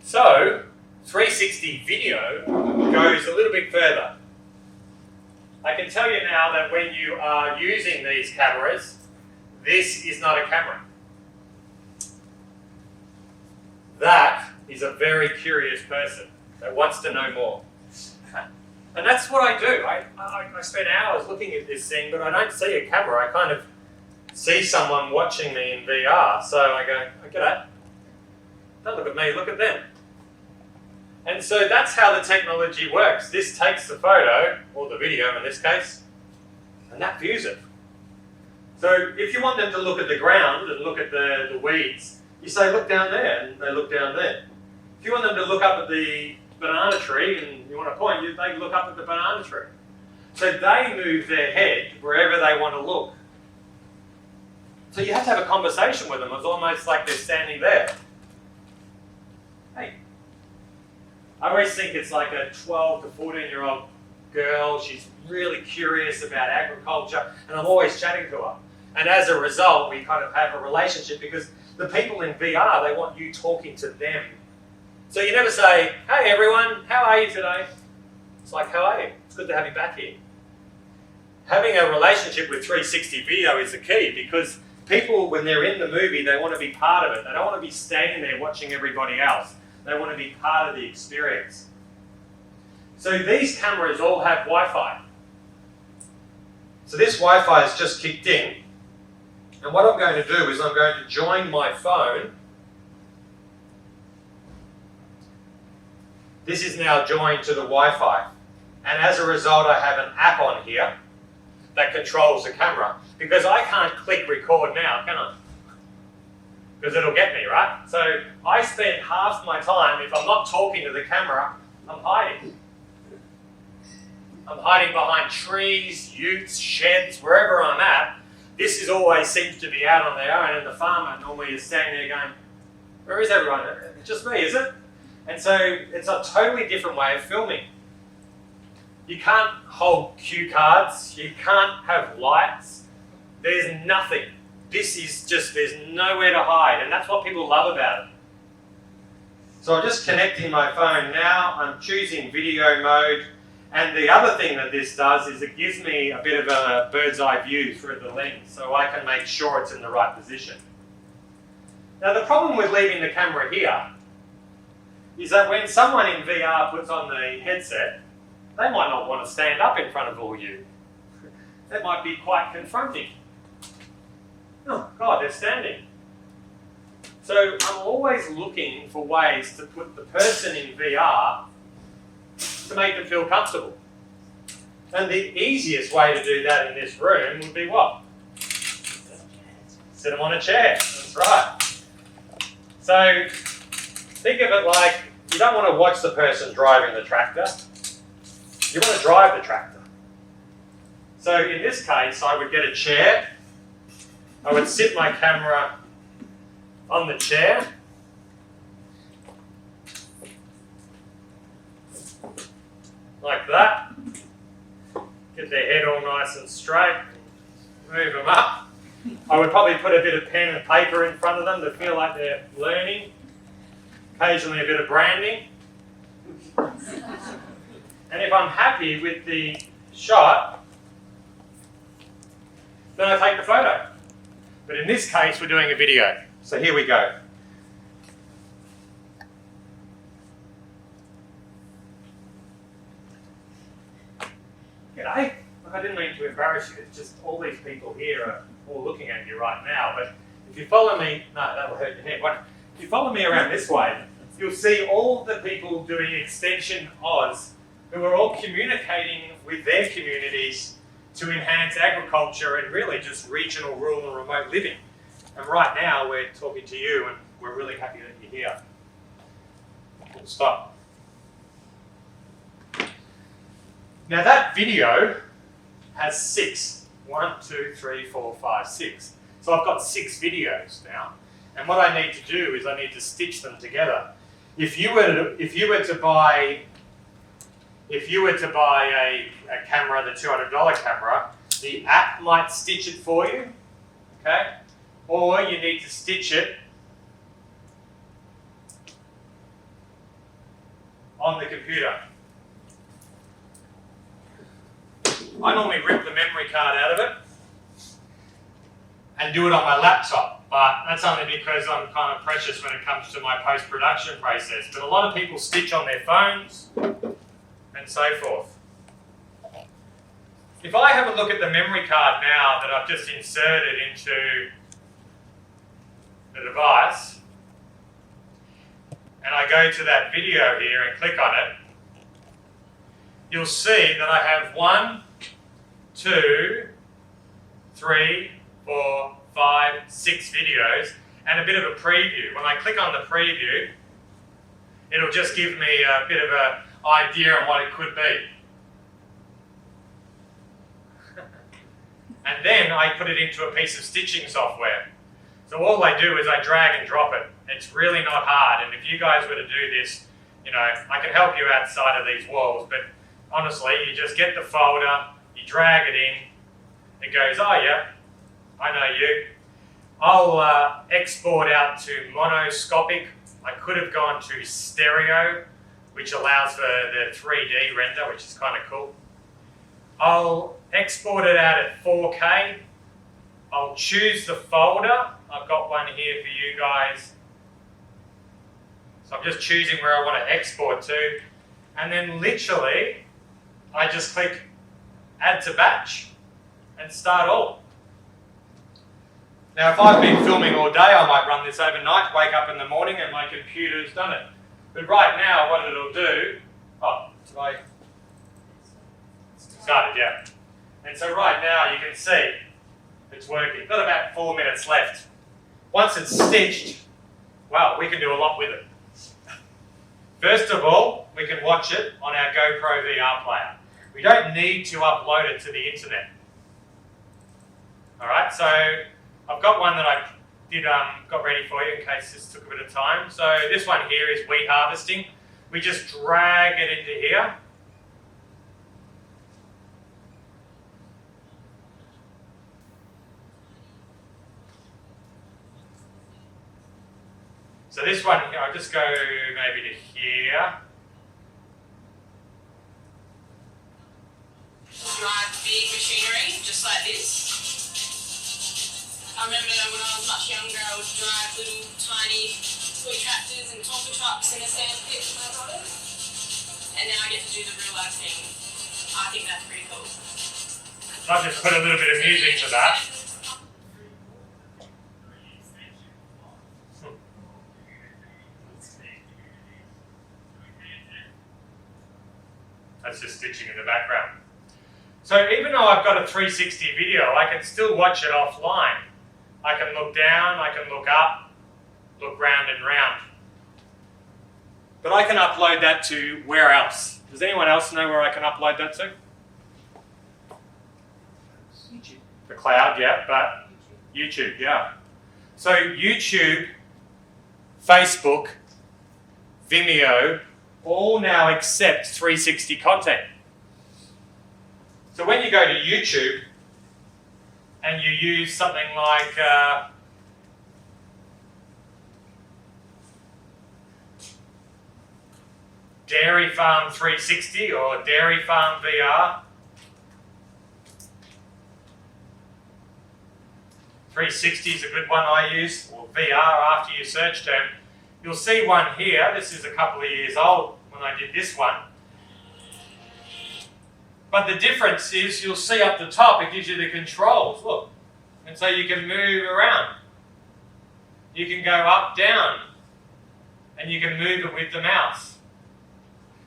So 360 video goes a little bit further. I can tell you now that when you are using these cameras, this is not a camera. That is a very curious person that wants to know more. And that's what I do. I spend hours looking at this thing, but I don't see a camera. I kind of see someone watching me in VR. So I go, "G'day. Don't look at me, look at them." And so that's how the technology works. This takes the photo, or the video in this case, and that views it. So if you want them to look at the ground and look at the weeds, you say, "Look down there," and they look down there. If you want them to look up at the banana tree and you want to point, they look up at the banana tree. So they move their head wherever they want to look. So you have to have a conversation with them. It's almost like they're standing there. Hey. I always think it's like a 12 to 14-year-old girl. She's really curious about agriculture, and I'm always chatting to her. And as a result, we kind of have a relationship because the people in VR, they want you talking to them. So you never say, "Hey everyone, how are you today?" It's like, "How are you? It's good to have you back here." Having a relationship with 360 video is the key because people, when they're in the movie, they want to be part of it. They don't want to be standing there watching everybody else. They want to be part of the experience. So these cameras all have Wi-Fi. So this Wi-Fi has just kicked in. And what I'm going to do is I'm going to join my phone. This is now joined to the Wi-Fi. And as a result, I have an app on here that controls the camera. Because I can't click record now, can I? Because it'll get me, right? So I spend half my time, if I'm not talking to the camera, I'm hiding. I'm hiding behind trees, utes, sheds, wherever I'm at. This is always seems to be out on their own, and the farmer normally is standing there going, "Where is everyone? It's just me, is it?" And so it's a totally different way of filming. You can't hold cue cards, you can't have lights, there's nothing. This is just, there's nowhere to hide, and that's what people love about it. So I'm just connecting my phone now, I'm choosing video mode, and the other thing that this does is it gives me a bit of a bird's eye view through the lens, so I can make sure it's in the right position. Now the problem with leaving the camera here is that when someone in VR puts on the headset, they might not want to stand up in front of all you. That might be quite confronting. Oh God, they're standing. So I'm always looking for ways to put the person in VR to make them feel comfortable. And the easiest way to do that in this room would be what? Sit them on a chair, that's right. So think of it like you don't want to watch the person driving the tractor, you want to drive the tractor. So in this case, I would get a chair, I would sit my camera on the chair, like that, get their head all nice and straight, move them up. I would probably put a bit of pen and paper in front of them to feel like they're learning, occasionally a bit of branding. And if I'm happy with the shot, then I take the photo. But in this case, we're doing a video. So here we go. G'day. Look, I didn't mean to embarrass you. It's just all these people here are all looking at you right now. But if you follow me, no, that will hurt your head. If you follow me around this way, you'll see all the people doing extensionAUS who are all communicating with their communities to enhance agriculture and really just regional, rural and remote living. And right now we're talking to you and we're really happy that you're here. Full stop. Now that video has 6. 1, 2, 3, 4, 5, 6. So I've got 6 videos now. And what I need to do is I need to stitch them together. If you were to buy a camera, the $200 camera, the app might stitch it for you, okay? Or you need to stitch it on the computer. I normally rip the memory card out of it and do it on my laptop, but that's only because I'm kind of precious when it comes to my post-production process. But a lot of people stitch on their phones and so forth. If I have a look at the memory card now that I've just inserted into the device, and I go to that video here and click on it, you'll see that I have 1, 2, 3, 4, 5, 6 videos and a bit of a preview. When I click on the preview, it'll just give me a bit of an idea on what it could be. And then I put it into a piece of stitching software. So all I do is I drag and drop it. It's really not hard, and if you guys were to do this, you know, I can help you outside of these walls, but honestly, you just get the folder, you drag it in, it goes, oh yeah, I know you. I'll export out to monoscopic. I could have gone to stereo, which allows for the 3D render, which is kind of cool. I'll export it out at 4K. I'll choose the folder. I've got one here for you guys. So I'm just choosing where I want to export to. And then literally, I just click add to batch and start all. Now if I've been filming all day, I might run this overnight, wake up in the morning and my computer's done it. But right now what it'll do, did I started, yeah. And so right now you can see it's working. Got about 4 minutes left. Once it's stitched, well, we can do a lot with it. First of all, we can watch it on our GoPro VR player. We don't need to upload it to the internet. All right, so I've got one that I got ready for you in case this took a bit of time. So this one here is wheat harvesting. We just drag it into here. So this one here, I'll just go maybe to here. Drive big machinery, just like this. I remember when I was much younger, I would drive little tiny toy tractors and tonka trucks in a sand pit with my brothers. And now I get to do the real life thing. I think that's pretty cool. I'll just put a little bit of music to that. That's just stitching in the background. So even though I've got a 360 video, I can still watch it offline. I can look down, I can look up, look round and round. But I can upload that to where else? Does anyone else know where I can upload that to? YouTube. The cloud, yeah, but YouTube, yeah. So YouTube, Facebook, Vimeo, all now accept 360 content. So when you go to YouTube and you use something like Dairy Farm 360 or Dairy Farm VR, 360 is a good one I use, or VR after your search term. You'll see one here. This is a couple of years old when I did this one. But the difference is you'll see up the top, it gives you the controls, look. And so you can move around. You can go up, down, and you can move it with the mouse.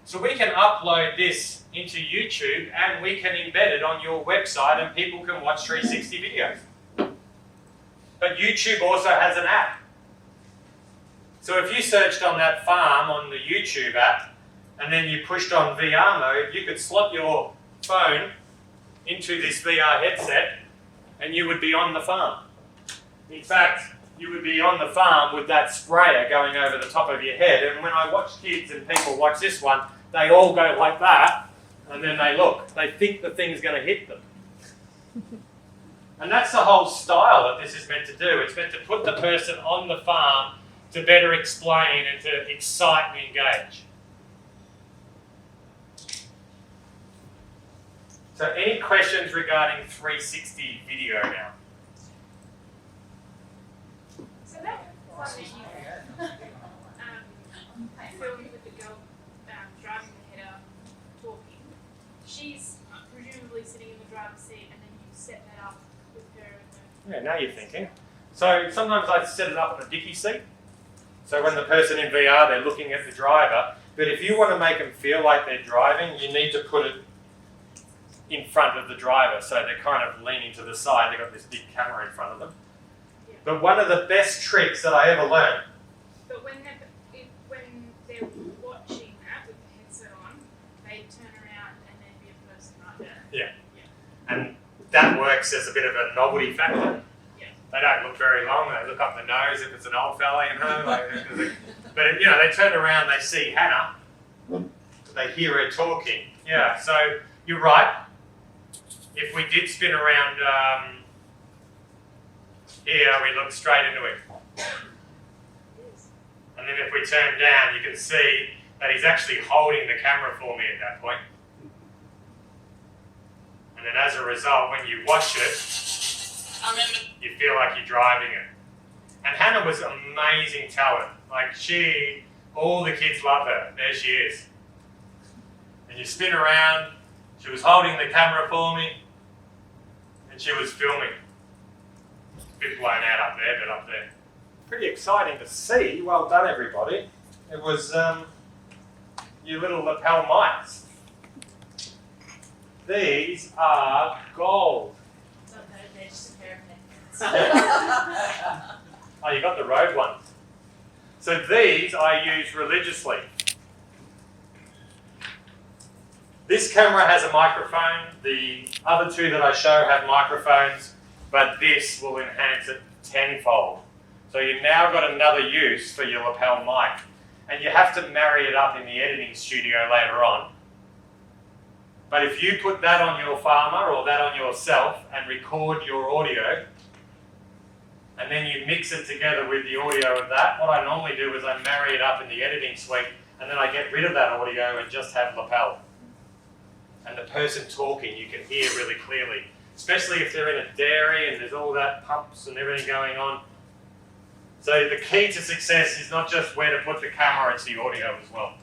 So we can upload this into YouTube and we can embed it on your website and people can watch 360 videos. But YouTube also has an app. So if you searched on that farm on the YouTube app and then you pushed on VR mode, you could slot your phone into this VR headset and you would be on the farm. In fact, you would be on the farm with that sprayer going over the top of your head. And when I watch kids and people watch this one, they all go like that and then they look. They think the thing's going to hit them. And that's the whole style that this is meant to do. It's meant to put the person on the farm to better explain and to excite and engage. So any questions regarding 360 video now? So that one that you filmed with the girl driving the header talking, she's presumably sitting in the driver's seat, and then you set that up with her in the... Yeah, now you're thinking. So sometimes I set it up in a dicky seat. So when the person in VR, they're looking at the driver. But if you want to make them feel like they're driving, you need to put it in front of the driver. So they're kind of leaning to the side. They've got this big camera in front of them. Yeah. But one of the best tricks that I ever learned. But when they're watching that with the headset on, they turn around and there'd be a person right there. Yeah. And that works as a bit of a novelty factor. Yeah. They don't look very long. They look up the nose if it's an old fella, you know. But you know, they turn around, they see Hannah, they hear her talking. Yeah. So you're right. If we did spin around here, we look straight into it. And then if we turn down, you can see that he's actually holding the camera for me at that point. And then as a result, when you watch it, you feel like you're driving it. And Hannah was amazing talent. Like all the kids love her. There she is. And you spin around, she was holding the camera for me, and she was filming. A bit blown out up there, but up there. Pretty exciting to see. Well done, everybody. It was you little lapel mics. These are gold. They're just a pair of necklaces. Oh, you got the Rode ones. So these I use religiously. This camera has a microphone. The other two that I show have microphones, but this will enhance it tenfold. So you've now got another use for your lapel mic. And you have to marry it up in the editing studio later on. But if you put that on your farmer or that on yourself and record your audio, and then you mix it together with the audio of that, what I normally do is I marry it up in the editing suite, and then I get rid of that audio and just have lapel. And the person talking, you can hear really clearly, especially if they're in a dairy and there's all that pumps and everything going on. So the key to success is not just where to put the camera, it's the audio as well.